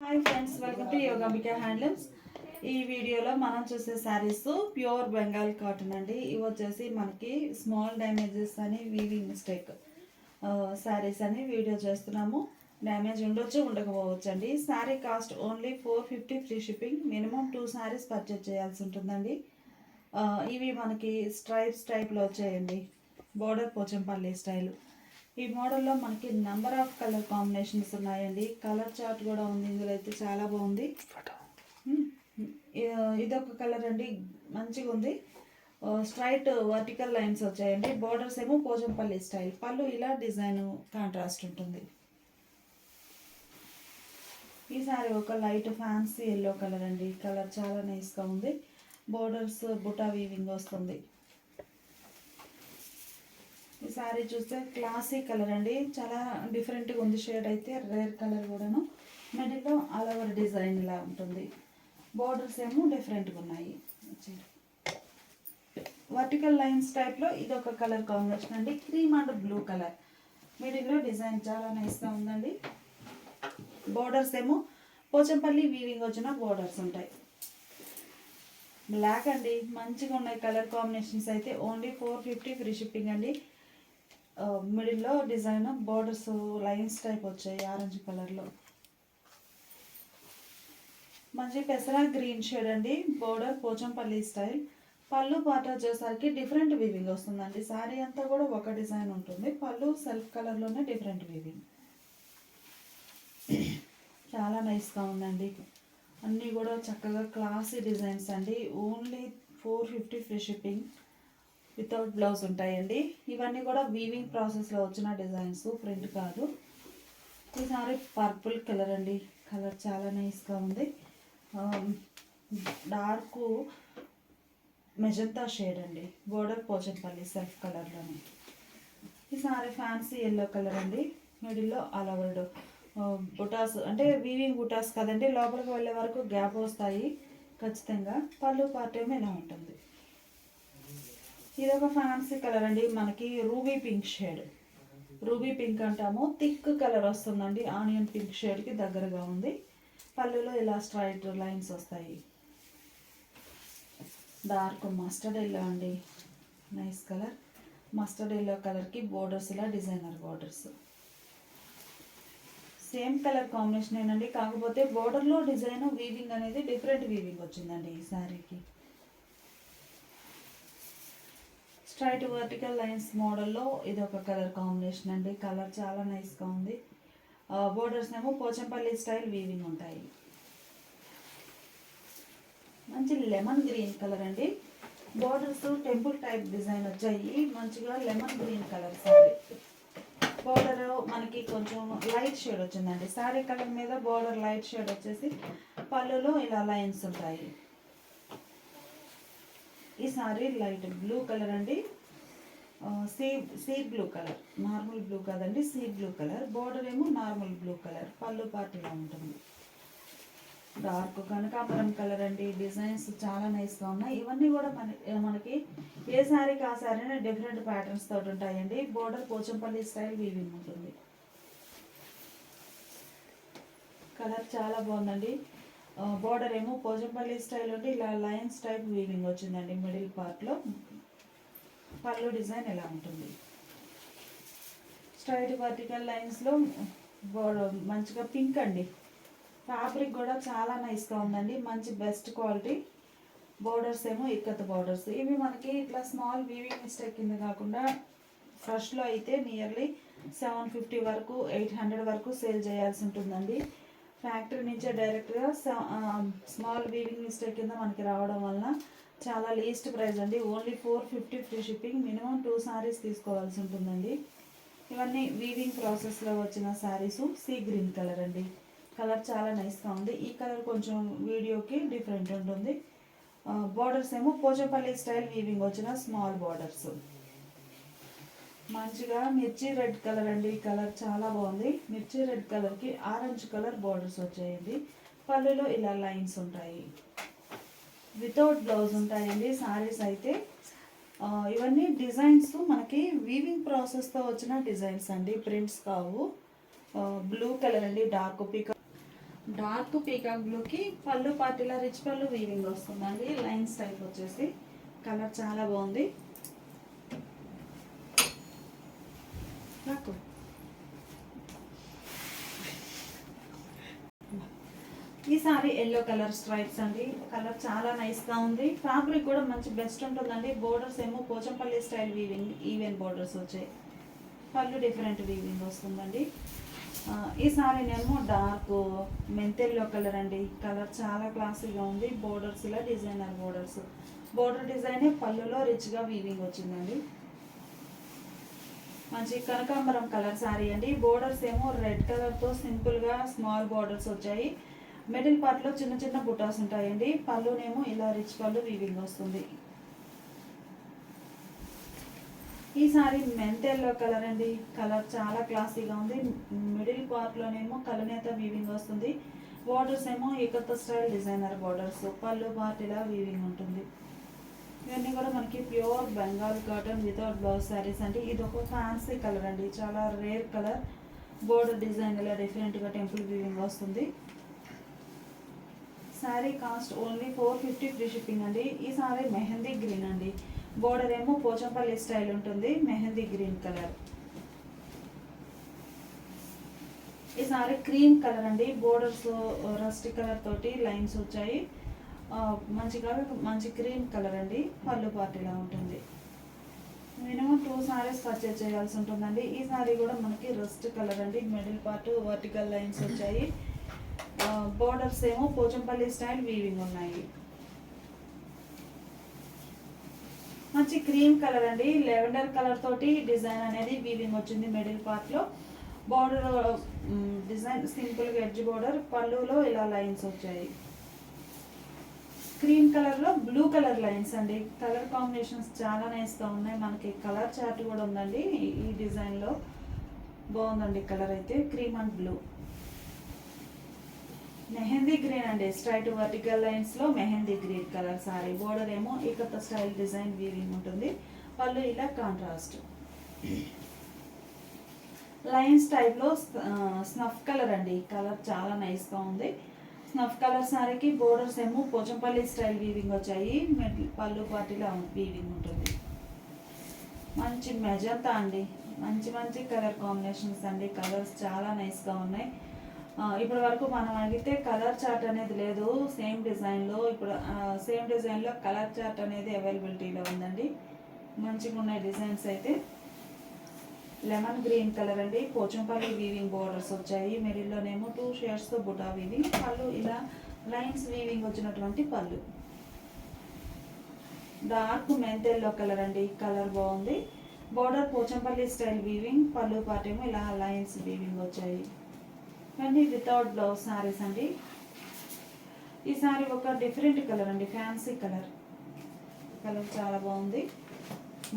Hi friends, welcome to Yogambika handlooms. ఈ వీడియోలో మనం చూసే శారీస్ ప్యూర్ బెంగాల్ కాటన్ అండి. ఇవి వచ్చేసి మనకి స్మాల్ డ్యామేజెస్ అని వీవింగ్ మిస్టేక్ శారీస్ అని వీడియో చేస్తున్నాము. డ్యామేజ్ ఉండొచ్చు, ఉండకపోవచ్చు అండి. Sari cost only 450 free shipping. Minimum 2 saris purchase చేయాల్సి ఉంటుందండి. ఇవి మనకి స్ట్రైప్స్ టైప్లో వచ్చాయండి, బోర్డర్ పోచంపల్లి స్టైల్. ఈ మోడల్లో మనకి నెంబర్ ఆఫ్ కలర్ కాంబినేషన్స్ ఉన్నాయండి. కలర్ చార్ట్ కూడా ఉంది ఇందులో, అయితే చాలా బాగుంది. ఇదొక కలర్ అండి, మంచిగా ఉంది. స్ట్రైట్ వర్టికల్ లైన్స్ వచ్చాయండి. బోర్డర్స్ ఏమో పోచంపల్లి స్టైల్. పళ్ళు ఇలా డిజైన్ కాంట్రాస్ట్ ఉంటుంది. ఈసారి ఒక లైట్ ఫ్యాన్సీ ఎల్లో కలర్ అండి. కలర్ చాలా నైస్గా ఉంది. బోర్డర్స్ బుటా వీవింగ్ వస్తుంది. ఈ సారీ చూస్తే క్లాసీ కలర్ అండి, చాలా డిఫరెంట్గా ఉంది. షేడ్ అయితే రేర్ కలర్ కూడాను. మిడిల్లో ఆల్ ఓవర్ డిజైన్ ఇలా ఉంటుంది. బోర్డర్స్ ఏమో డిఫరెంట్గా ఉన్నాయి. వర్టికల్ లైన్స్ టైప్లో ఇదొక కలర్ కాంబినేషన్ అండి, క్రీమ్ అండ్ బ్లూ కలర్. మిడిల్లో డిజైన్ చాలా నైస్గా ఉందండి. బోర్డర్స్ ఏమో పోచంపల్లి వీవింగ్ వచ్చిన బోర్డర్స్ ఉంటాయి. బ్లాక్ అండి, మంచిగా ఉన్నాయి కలర్ కాంబినేషన్స్. అయితే ఓన్లీ 450 ఫ్రీ షిప్పింగ్ అండి. మిడిల్లో డిజైన్ బోర్డర్స్ లైన్స్ టైప్ వచ్చాయి ఆరెంజ్ కలర్లో. మంచి పెసరా గ్రీన్ షేడ్ అండి. Border Pochampally style. పళ్ళు పాట వచ్చేసరికి డిఫరెంట్ వీవింగ్ వస్తుందండి. శారీ అంతా కూడా ఒక డిజైన్ ఉంటుంది. పళ్ళు సెల్ఫ్ కలర్లోనే డిఫరెంట్ వీవింగ్. చాలా నైస్గా ఉందండి. అన్నీ కూడా చక్కగా క్లాసీ డిజైన్స్ అండి. Only 450 free shipping. Without blouse ఉంటాయండి. ఇవన్నీ కూడా వీవింగ్ ప్రాసెస్లో వచ్చిన డిజైన్స్, ప్రింట్ కాదు. ఈసారి పర్పుల్ కలర్ అండి. కలర్ చాలా నైస్గా ఉంది. డార్క్ మెజంతా షేడ్ అండి. బోర్డర్ పోచంపల్లి సెల్ఫ్ కలర్లోనే. ఈసారి ఫ్యాన్సీ ఎల్లో కలర్ అండి. మిడిల్లో ఆల్ ఓవర్ బుటాస్, అంటే వీవింగ్ బుటాస్ కదండి, లోపలికి వెళ్ళే వరకు గ్యాప్ వస్తాయి ఖచ్చితంగా. పళ్ళు పార్ట్ ఏమో ఇలా ఉంటుంది. ఇదొక ఫ్యాన్సీ కలర్ అండి, మనకి ruby pink shade. Ruby pink అంటాము. థిక్ కలర్ వస్తుందండి, ఆనియన్ పింక్ షేడ్కి దగ్గరగా ఉంది. పళ్ళులో ఇలా స్ట్రైట్ లైన్స్ వస్తాయి. డార్క్ మస్టర్డ్ ఎల్లో అండి, నైస్ కలర్. మస్టర్డ్ ఎల్లో కలర్కి బోర్డర్స్ ఇలా designer borders. Same colour combination ఏనండి, కాకపోతే బోర్డర్లో డిజైన్ వీవింగ్ అనేది డిఫరెంట్ వీవింగ్ వచ్చిందండి ఈ శారీకి. స్ట్రైట్ వర్టికల్ లైన్స్ మోడల్లో ఇదొక కలర్ కాంబినేషన్ అండి. కలర్ చాలా నైస్గా ఉంది. బోర్డర్స్ ఏమో పోచంపల్లి స్టైల్ వీవింగ్ ఉంటాయి. మంచి లెమన్ గ్రీన్ కలర్ అండి. బోర్డర్స్ టెంపుల్ టైప్ డిజైన్ వచ్చాయి. మంచిగా lemon green colour sari. Border మనకి కొంచెం లైట్ షేడ్ వచ్చిందండి. శారీ కలర్ మీద బోర్డర్ లైట్ షేడ్ వచ్చేసి పళ్ళులో ఇలా లైన్స్ ఉంటాయి. ఈ సారీ లైట్ బ్లూ కలర్ అండి. Sea blue colour, normal blue కాదండి, సీ బ్లూ కలర్. బోర్డర్ ఏమో నార్మల్ బ్లూ కలర్. పళ్ళు పార్టీలో ఉంటుంది. డార్క్ కనకాంబరం కలర్ అండి. డిజైన్స్ చాలా నైస్గా ఉన్నాయి. ఇవన్నీ కూడా మనకి ఏ శారీకి ఆ శారీనే డిఫరెంట్ ప్యాటర్న్స్ తోటి ఉంటాయండి. బోర్డర్ పోచంపల్లి స్టైల్ వీవింగ్ ఉంటుంది. కలర్ చాలా బాగుందండి. బోర్డర్ ఏమో పోచంపల్లి స్టైల్ ఉంటే ఇలా లైన్స్ టైప్ వీవింగ్ వచ్చిందండి మిడిల్ పార్ట్లో. పళ్ళు డిజైన్ ఎలా ఉంటుంది. స్ట్రైట్ వర్టికల్ లైన్స్లో మంచిగా పింక్ అండి. ఫ్యాబ్రిక్ కూడా చాలా నైస్గా ఉందండి, మంచి బెస్ట్ క్వాలిటీ. బోర్డర్స్ ఏమో ఇక్కత్ బోర్డర్స్. ఇవి మనకి ఇట్లా స్మాల్ వీవింగ్ మిస్టేక్ కింద కాకుండా ఫస్ట్లో అయితే నియర్లీ 750 వరకు 800 వరకు సేల్ చేయాల్సి ఉంటుందండి. ఫ్యాక్టరీ నుంచే డైరెక్ట్గా స్మాల్ వీవింగ్ మిస్టేక్ కింద మనకి రావడం వలన చాలా లీస్ట్ ప్రైస్ అండి. Only 450 free shipping. Minimum 2 saris తీసుకోవాల్సి ఉంటుందండి. ఇవన్నీ వీవింగ్ ప్రాసెస్లో వచ్చిన శారీస్. సీ గ్రీన్ కలర్ అండి. కలర్ చాలా నైస్గా ఉంది. ఈ కలర్ కొంచెం వీడియోకి డిఫరెంట్ ఉంటుంది. బోర్డర్స్ ఏమో పోచంపల్లి స్టైల్ వీవింగ్ వచ్చిన స్మాల్ బోర్డర్స్. మంచిగా మిర్చి రెడ్ కలర్ అండి. కలర్ చాలా బాగుంది. మిర్చి రెడ్ కలర్కి ఆరెంజ్ కలర్ బోర్డర్స్ వచ్చాయండి. పళ్ళులో ఇలా లైన్స్ ఉంటాయి. వితౌట్ బ్లౌజ్ ఉంటాయండి శారీస్ అయితే. ఇవన్నీ డిజైన్స్ మనకి వీవింగ్ ప్రాసెస్తో వచ్చిన డిజైన్స్ అండి, ప్రింట్స్ కావు. బ్లూ కలర్ అండి, డార్క్ పీకాక్. డార్క్ పీకాక్ బ్లూకి పళ్ళు పార్టీలా రిచ్ పళ్ళు వీవింగ్ వస్తుందండి. లైన్స్ టైప్ వచ్చేసి కలర్ చాలా బాగుంది. నాకు ఈ సారీ ఎల్లో కలర్ స్ట్రైప్స్ అండి. కలర్ చాలా నైస్గా ఉంది. ఫ్యాబ్రిక్ కూడా మంచి బెస్ట్ ఉంటుందండి. బోర్డర్స్ ఏమో Pochampally style weaving, even borders వచ్చాయి. పళ్ళు డిఫరెంట్ వీవింగ్ వస్తుందండి. ఈ సారీనేమో డార్క్ మెంతెల్లో కలర్ అండి. కలర్ చాలా క్లాసీగా ఉంది. బోర్డర్స్ ఇలా డిజైనర్ బోర్డర్స్, బోర్డర్ డిజైన్ పళ్ళులో రిచ్గా వీవింగ్ వచ్చిందండి. మంచి కనకాంబరం కలర్ సారీ అండి. బోర్డర్స్ ఏమో రెడ్ కలర్తో సింపుల్గా స్మాల్ బోర్డర్స్ వచ్చాయి. మిడిల్ పార్ట్లో చిన్న చిన్న బుటాస్ ఉంటాయండి. పళ్ళునేమో ఇలా రిచ్ పళ్ళు వీవింగ్ వస్తుంది. ఈ సారీ మెంత్ ఎల్లో కలర్ అండి. కలర్ చాలా క్లాసీగా ఉంది. మిడిల్ పార్ట్లోనేమో కలనేత వీవింగ్ వస్తుంది. బోర్డర్స్ ఏమో ఇకత్ స్టైల్ డిజైనర్ బోర్డర్స్, పళ్ళు పార్ట్ ఇలా వీవింగ్ ఉంటుంది. ఇవన్నీ కూడా మనకి pure Bengal cotton without blouse saris అండి. ఇది ఒక ఫ్యాన్సీ కలర్ అండి, చాలా రేర్ కలర్. బోర్డర్ డిజైన్ ఇలా డిఫరెంట్గా టెంపుల్ వీవింగ్ వస్తుంది. Sari cost only 450 free shipping అండి. ఈ సారీ మెహందీ గ్రీన్ అండి. బోర్డర్ ఏమో పోచంపల్లి స్టైల్ ఉంటుంది, మెహందీ గ్రీన్ కలర్. ఈ సారీ క్రీమ్ కలర్ అండి. బోర్డర్స్ రస్ట్ కలర్ తోటి లైన్స్ వచ్చాయి. మంచి క్రీమ్ కలర్ అండి. పళ్ళు పార్ట్ ఇలా ఉంటుంది. మినిమం 2 సారీస్ పర్చేజ్ చేయాల్సి ఉంటుందండి. ఈ సారీ కూడా మనకి రస్ట్ కలర్ అండి. మిడిల్ పార్ట్ వర్టికల్ లైన్స్ వచ్చాయి. బోర్డర్స్ ఏమో పోచంపల్లి స్టైల్ వీవింగ్ ఉన్నాయి. మంచి క్రీమ్ కలర్ అండి. లెవెండర్ కలర్ తోటి డిజైన్ అనేది వీవింగ్ వచ్చింది మిడిల్ పార్ట్ లో. బోర్డర్ డిజైన్ సింపుల్ గా ఎడ్జ్ బోర్డర్, పళ్ళులో ఇలా లైన్స్ వచ్చాయి. క్రీమ్ కలర్ లో బ్లూ కలర్ లైన్స్ అండి. కలర్ కాంబినేషన్స్ చాలా నైస్ గా ఉన్నాయి. మనకి కలర్ చార్ట్ కూడా ఉందండి. ఈ డిజైన్ లో బాగుందండి కలర్ అయితే. Cream and blue. Mehndi green అండి. స్ట్రైట్ వర్టికల్ లైన్స్ లో mehndi green colour sorry. Border ఏమో ఇకత స్టైల్ డిజైన్ వీవింగ్ ఉంటుంది. పళ్ళు ఇలా కాంట్రాస్ట్ లైన్స్ టైప్ లో స్నఫ్ కలర్ అండి. కలర్ చాలా నైస్ గా ఉంది. స్నఫ్ కలర్ సారీకి బోర్డర్స్ ఏమో పోచంపల్లి స్టైల్ వీవింగ్ వచ్చాయి. పళ్ళు పార్టీలో వీవింగ్ ఉంటుంది. మంచి మెజంతా అండి. మంచి కలర్ కాంబినేషన్స్ అండి. కలర్స్ చాలా నైస్ గా ఉన్నాయి. ఇప్పటి వరకు మనం అడిగితే కలర్ చార్ట్ అనేది లేదు. సేమ్ డిజైన్లో ఇప్పుడు సేమ్ డిజైన్లో కలర్ చార్ట్ అనేది అవైలబిలిటీలో ఉందండి. మంచిగా ఉన్నాయి డిజైన్స్ అయితే. లెమన్ గ్రీన్ కలర్ అండి. పోచంపల్లి వీవింగ్ బోర్డర్స్ వచ్చాయి. మిడిల్లోనేమో 2 షేడ్స్తో బుటా వీవింగ్. పళ్ళు ఇలా లైన్స్ వీవింగ్ వచ్చినటువంటి పళ్ళు. డార్క్ మెంత్ ఎల్లో కలర్ అండి. కలర్ బాగుంది. Border Pochampally style weaving. పళ్ళు పార్ట్ ఏమో ఇలా లైన్స్ వీవింగ్ వచ్చాయి. ఇవన్నీ వితౌట్ బ్లౌజ్ సారీస్ అండి. ఈ సారీ ఒక డిఫరెంట్ కలర్ అండి. Fancy colour. కలర్ చాలా బాగుంది.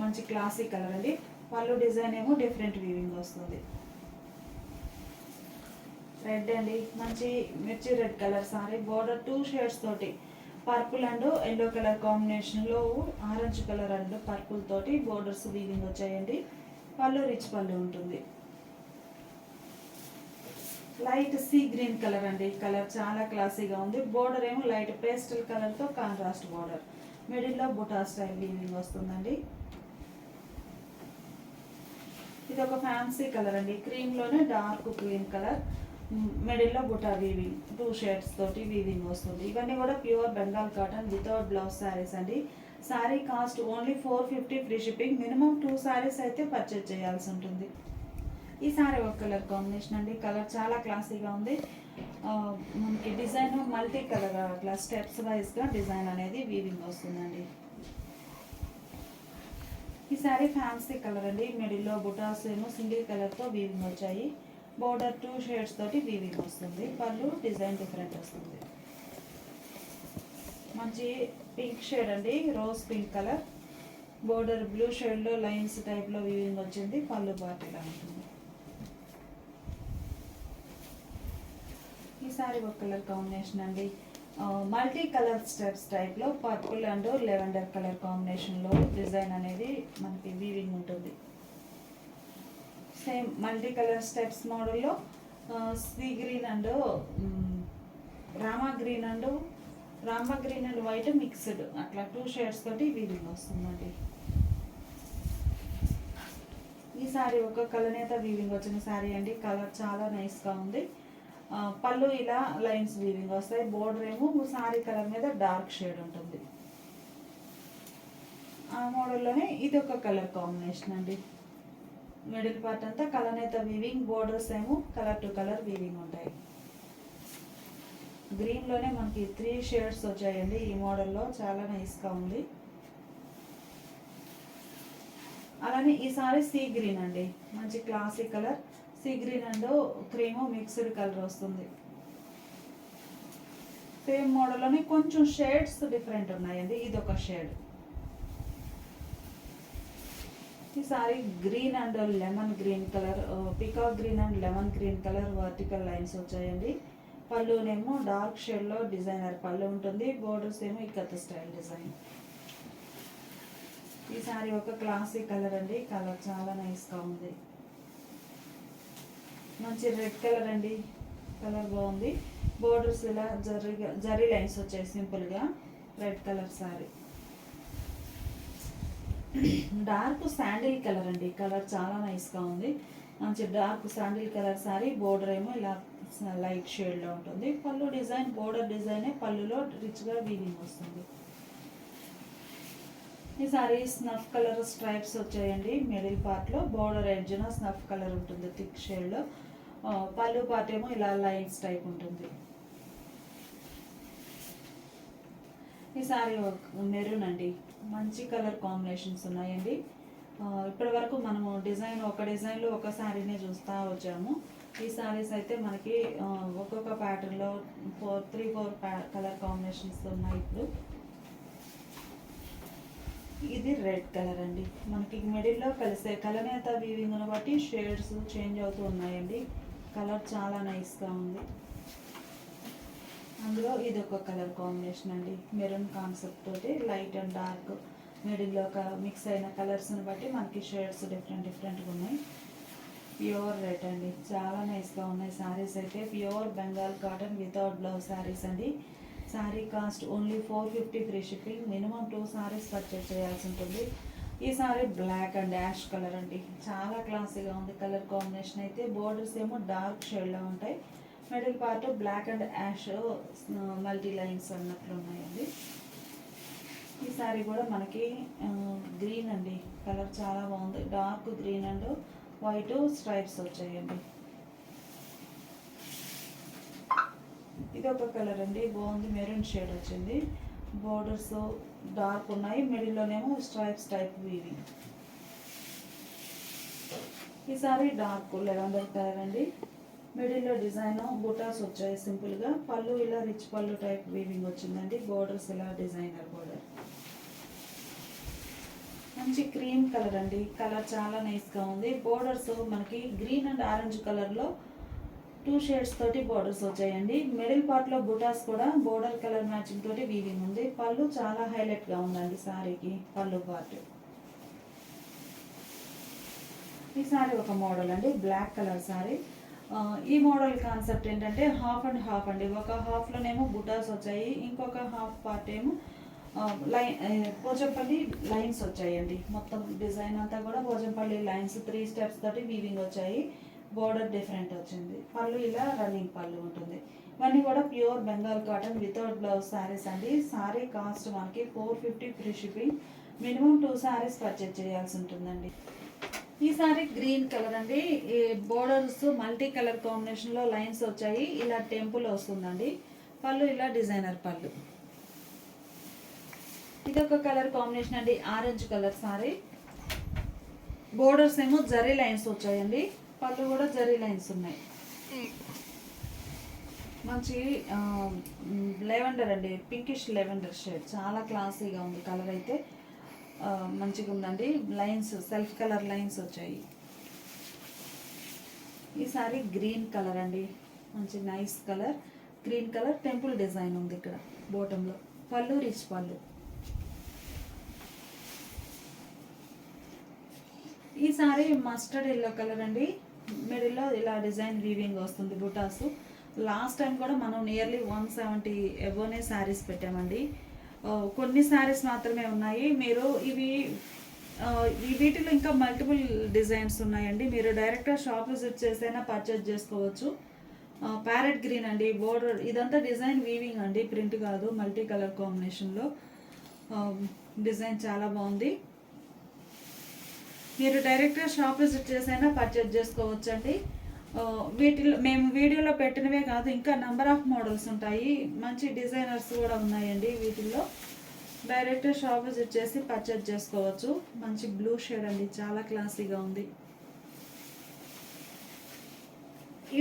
మంచి క్లాసీ కలర్ అండి. పళ్ళు డిజైన్ ఏమో డిఫరెంట్ వీవింగ్ వస్తుంది. రెడ్ అండి. మంచి మిర్చి red colour sorry. Border 2 shades తోటి పర్పుల్ అండ్ ఎల్లో కలర్ కాంబినేషన్లో ఆరెంజ్ కలర్ అండ్ పర్పుల్ తోటి బోర్డర్స్ వీవింగ్ వచ్చాయండి. పళ్ళు రిచ్ పళ్ళు ఉంటుంది. లైట్ సీ గ్రీన్ కలర్ అండి. కలర్ చాలా క్లాసీగా ఉంది. బోర్డర్ ఏమో లైట్ పేస్టల్ కలర్తో కాంట్రాస్ట్ బోర్డర్. మిడిల్లో బుటా స్టైల్ వీవింగ్ వస్తుందండి. ఇది ఒక ఫ్యాన్సీ కలర్ అండి. క్రీమ్లోనే డార్క్ క్రీమ్ కలర్. మిడిల్లో బుటా వీవింగ్ 2 షేడ్స్ తోటి వీవింగ్ వస్తుంది. ఇవన్నీ కూడా pure Bengal cotton without blouse saris అండి. Sari cost only 450 free shipping. Minimum 2 saris అయితే పర్చేజ్ చేయాల్సి ఉంటుంది. ఈ సారీ ఒక కలర్ కాంబినేషన్ అండి. కలర్ చాలా క్లాసీగా ఉంది. మనకి డిజైన్ మల్టీ కలర్ అట్లా స్టెప్స్ వైజ్గా డిజైన్ అనేది వీవింగ్ వస్తుందండి. ఈ సారీ ఫ్యాన్సీ కలర్ అండి. మిడిల్లో బుటాస్ ఏమో సింగిల్ కలర్తో వీవింగ్ వచ్చాయి. బోర్డర్ 2 షేడ్స్ తోటి వీవింగ్ వస్తుంది. పళ్ళు డిజైన్ డిఫరెంట్ వస్తుంది. మంచి పింక్ షేడ్ అండి. Rose pink colour. Border blue షేడ్లో లైన్స్ టైప్లో వీవింగ్ వచ్చింది. పళ్ళు పార్ట్ ఇలా ఉంటుంది. ఈ సారీ ఒక కలర్ కాంబినేషన్ అండి. మల్టీ కలర్ స్టెప్స్ టైప్లో పర్పుల్ అండ్ లెవెండర్ కలర్ కాంబినేషన్లో డిజైన్ అనేది మనకి వీవింగ్ ఉంటుంది. సేమ్ మల్టీ కలర్ స్టెప్స్ మోడల్లో sea green and Rama green and white mixed అట్లా 2 షేడ్స్ తోటి వీవింగ్ వస్తుందండి. ఈ శారీ ఒక కలనేత వీవింగ్ వచ్చిన శారీ అండి. కలర్ చాలా నైస్గా ఉంది. పళ్ళు ఇలా లైన్స్ వీవింగ్ వస్తాయి. బోర్డర్ ఏమో శారీ కలర్ మీద డార్క్ షేడ్ ఉంటుంది. ఆ మోడల్లోనే ఇది ఒక కలర్ కాంబినేషన్ అండి. మిడిల్ పార్ట్ అంతా కలనేత వీవింగ్, బోర్డర్స్ ఏమో కలర్ టు కలర్ వీవింగ్ ఉంటాయి. గ్రీన్లోనే మనకి 3 షేడ్స్ వచ్చాయండి. ఈ మోడల్లో చాలా నైస్గా ఉంది. అలానే ఈ సారీ సీ గ్రీన్ అండి, మంచి classic colour. Sea green and cream mixed colour వస్తుంది. సేమ్ మోడల్లోనే కొంచెం షేడ్స్ డిఫరెంట్ ఉన్నాయండి. ఇది ఒక షేడ్. ఈ sorry green and lemon green colour, peacock green and lemon green colour vertical lines వచ్చాయండి. పళ్ళునేమో డార్క్ షేడ్లో డిజైనర్ పళ్ళు ఉంటుంది. బోర్డర్స్ ఏమో ఇక్కత్ స్టైల్ డిజైన్. ఈ సారీ ఒక క్లాసిక్ కలర్ అండి. కలర్ చాలా నైస్గా ఉంది. మంచి రెడ్ కలర్ అండి. కలర్ బాగుంది. బోర్డర్స్ ఇలా జరీ లైన్స్ వచ్చాయి సింపుల్గా. Red colour sorry. Dark sandal colour అండి. కలర్ చాలా నైస్గా ఉంది. మంచి dark sandal colour sorry. Border ఏమో ఇలా లైట్ షేడ్లో ఉంటుంది. పళ్ళు డిజైన్ బోర్డర్ డిజైనే పళ్ళులో రిచ్గా వీవింగ్ వస్తుంది. ఈ సారీ స్నఫ్ కలర్ స్ట్రైప్స్ వచ్చాయండి. మిడిల్ పార్ట్లో బోర్డర్ ఎడ్జ్న స్నఫ్ కలర్ ఉంటుంది థిక్ షేడ్లో. పళ్ళు పార్ట్ ఏమో ఇలా లైన్స్ టైప్ ఉంటుంది. ఈ సారీ మెరూన్ అండి. మంచి కలర్ కాంబినేషన్స్ ఉన్నాయండి. ఇప్పటి వరకు మనము ఒక డిజైన్లో ఒక శారీనే చూస్తూ వచ్చాము. ఈ శారీస్ అయితే మనకి ఒక్కొక్క ప్యాటర్న్లో 3-4 కలర్ కాంబినేషన్స్ ఉన్నాయి. ఇప్పుడు ఇది రెడ్ కలర్ అండి. మనకి మిడిల్లో కలిసే కలనేత వీవింగ్ను బట్టి షేడ్స్ చేంజ్ అవుతూ ఉన్నాయండి. కలర్ చాలా నైస్గా ఉంది. అందులో ఇది ఒక కలర్ కాంబినేషన్ అండి. మెరూన్ కాన్సెప్ట్ తోటి లైట్ అండ్ డార్క్ మిడిల్లో మిక్స్ అయిన కలర్స్ని బట్టి మనకి షేడ్స్ డిఫరెంట్గా ఉన్నాయి. ప్యూర్ రెడ్ అండి. చాలా నైస్గా ఉన్నాయి శారీస్ అయితే. Pure Bengal cotton without blouse saris అండి. Sari cost only 450 free shipping. Minimum 2 saris purchase చేయాల్సి ఉంటుంది. ఈ sari black and ash colour అండి. చాలా క్లాసీగా ఉంది కలర్ కాంబినేషన్ అయితే. బోర్డర్స్ ఏమో డార్క్ షేడ్లో ఉంటాయి. Middle part black and ash multi lines అన్నట్లు ఉన్నాయండి. ఈ సారీ కూడా మనకి గ్రీన్ అండి. కలర్ చాలా బాగుంది. Dark green and white stripes వచ్చాయండి. ఇది ఒక కలర్ అండి. బాగుంది. మెరూన్ షేడ్ వచ్చింది. బోర్డర్స్ డార్క్ ఉన్నాయి. మిడిల్లోనేమో స్ట్రైప్స్ టైప్ వీవింగ్. ఈసారి డార్క్ లెవెండర్ కలర్ అండి. మిడిల్లో డిజైన్ బుటాస్ వచ్చాయి సింపుల్గా. పళ్ళు ఇలా రిచ్ పళ్ళు టైప్ వీవింగ్ వచ్చిందండి. బోర్డర్స్ ఇలా డిజైనర్ బోర్డర్. మంచి క్రీమ్ కలర్ అండి. కలర్ చాలా నైస్గా ఉంది. బోర్డర్స్ మనకి గ్రీన్ అండ్ ఆరెంజ్ కలర్లో 2 షేడ్స్ తోటి బోర్డర్స్ వచ్చాయండి. మిడిల్ పార్ట్లో బుటాస్ కూడా బోర్డర్ కలర్ మ్యాచింగ్ తోటి వీవింగ్ ఉంది. పళ్ళు చాలా హైలైట్గా ఉందండి సారీకి. పళ్ళు పార్ట్. ఈ సారీ ఒక మోడల్ అండి. Black colour sari. ఈ మోడల్ కాన్సెప్ట్ ఏంటంటే హాఫ్ అండ్ హాఫ్ అండి. ఒక హాఫ్లోనేమో బుటాస్ వచ్చాయి. ఇంకొక హాఫ్ పార్ట్ ఏమో పోచంపల్లి లైన్స్ వచ్చాయండి. మొత్తం డిజైన్ అంతా కూడా పోచంపల్లి లైన్స్ 3 స్టెప్స్ తోటి వీవింగ్ వచ్చాయి. బోర్డర్ డిఫరెంట్ వచ్చింది. పళ్ళు ఇలా రన్నింగ్ పళ్ళు ఉంటుంది. ఇవన్నీ కూడా pure Bengal cotton without blouse saris అండి. శారీ కాస్ట్ మనకి 450 free shipping. Minimum 2 saris purchase చేయాల్సి ఉంటుందండి. ఈ సారీ గ్రీన్ కలర్ అండి. ఈ బోర్డర్స్ మల్టీ కలర్ కాంబినేషన్లో లైన్స్ వచ్చాయి. ఇలా టెంపుల్ వస్తుందండి. పళ్ళు ఇలా డిజైనర్ పళ్ళు. ఇది ఒక కలర్ కాంబినేషన్ అండి. Orange colour sorry. బోర్డర్స్ ఏమో జరీ లైన్స్ వచ్చాయండి. పళ్ళు కూడా జరీ లైన్స్ ఉన్నాయి. మంచి లెవెండర్ అండి. Pinkish lavender shade. చాలా క్లాసీగా ఉంది. కలర్ అయితే మంచిగా ఉందండి. లైన్స్ సెల్ఫ్ కలర్ లైన్స్ వచ్చాయి. ఈ సారీ గ్రీన్ కలర్ అండి. మంచి nice colour. Green colour temple design ఉంది ఇక్కడ బోటంలో. పళ్ళు రిచ్ పళ్ళు. ఈ సారీ మస్టర్డ్ ఎల్లో కలర్ అండి. మిడిల్లో ఇలా డిజైన్ వీవింగ్ వస్తుంది. బుటాసు లాస్ట్ టైం కూడా మనం నియర్లీ 170 ఎబోనే శారీస్ పెట్టామండి. కొన్ని శారీస్ మాత్రమే ఉన్నాయి. మీరు ఇవి ఈ వీటిలో ఇంకా మల్టిపుల్ డిజైన్స్ ఉన్నాయండి. మీరు డైరెక్ట్గా షాప్ విజిట్ చేసైనా పర్చేజ్ చేసుకోవచ్చు. ప్యారెట్ గ్రీన్ అండి బోర్డర్, ఇదంతా డిజైన్ వీవింగ్ అండి, ప్రింట్ కాదు. మల్టీ కలర్ కాంబినేషన్లో డిజైన్ చాలా బాగుంది. మీరు డైరెక్ట్గా షాప్ విజిట్ చేసైనా పర్చేజ్ చేసుకోవచ్చు అండి. వీటిలో మేము వీడియోలో పెట్టినవే కాదు, ఇంకా నెంబర్ ఆఫ్ మోడల్స్ ఉంటాయి. మంచి డిజైనర్స్ కూడా ఉన్నాయండి వీటిల్లో. డైరెక్ట్గా షాప్ విజిట్ చేసి పర్చేజ్ చేసుకోవచ్చు. మంచి బ్లూ షేడ్ అండి, చాలా క్లాసీగా ఉంది.